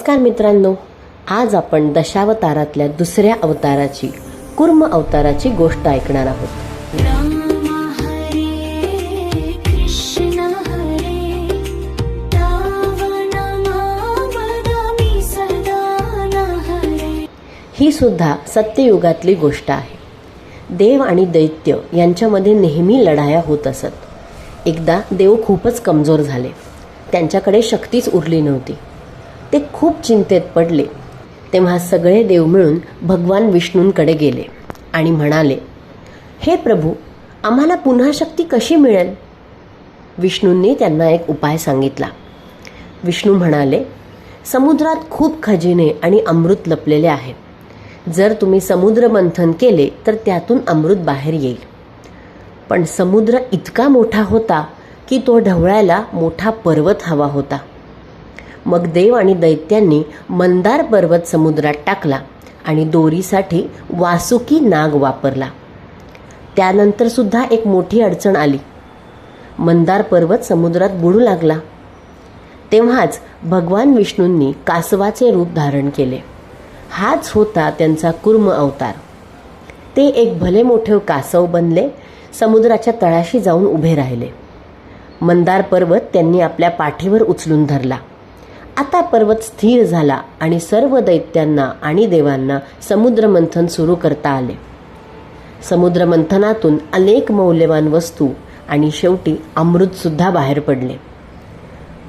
नमस्कार मित्रांनो, आज आपण दशावतारातल्या दुसऱ्या अवताराची कूर्म अवताराची गोष्ट ऐकणार आहोत। ही सुद्धा सत्ययुगातली गोष्ट आहे। देव आणि दैत्य यांच्यामध्ये नेहमी लढाया होत असत। एकदा देव खूपच कमजोर झाले, त्यांच्याकडे शक्तीच उरली नव्हती। ते खूप चिंतेत पडले। तेव्हा सगळे देव मिळून भगवान विष्णूंकडे गेले आणि म्हणाले, हे प्रभू, आम्हाला पुन्हा शक्ती कशी मिळेल? विष्णूंनी त्यांना एक उपाय सांगितला। विष्णू म्हणाले, समुद्रात खूप खजिने आणि अमृत लपलेले आहे। जर तुम्ही समुद्र मंथन केले तर त्यातून अमृत बाहेर येईल। पण समुद्र इतका मोठा होता की तो ढवळायला मोठा पर्वत हवा होता। मग देव आणि दैत्यांनी मंदार पर्वत समुद्रात टाकला आणि दोरीसाठी वासुकी नाग वापरला। त्यानंतर सुद्धा एक मोठी अडचण आली। मंदार पर्वत समुद्रात बुडू लागला। तेव्हाच भगवान विष्णूंनी कासवाचे रूप धारण केले। हाच होता त्यांचा कूर्म अवतार। ते एक भले मोठे कासव बनले, समुद्राच्या तळाशी जाऊन उभे राहिले। मंदार पर्वत त्यांनी आपल्या पाठीवर उचलून धरला। आता पर्वत स्थिर झाला आणि सर्व दैत्यांना आणि देवांना समुद्र मंथन सुरू करता आले। समुद्र मंथनातून अनेक मौल्यवान वस्तू आणि शेवटी अमृत सुद्धा बाहेर पडले।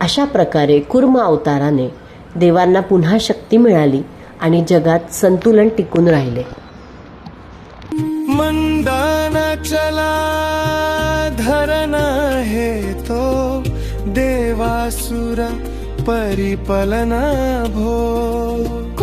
अशा प्रकारे कूर्म अवताराने देवांना पुन्हा शक्ती मिळाली आणि जगात संतुलन टिकून राहिले। मंदाना चला धरना है तो देवासुर परिपलना भो।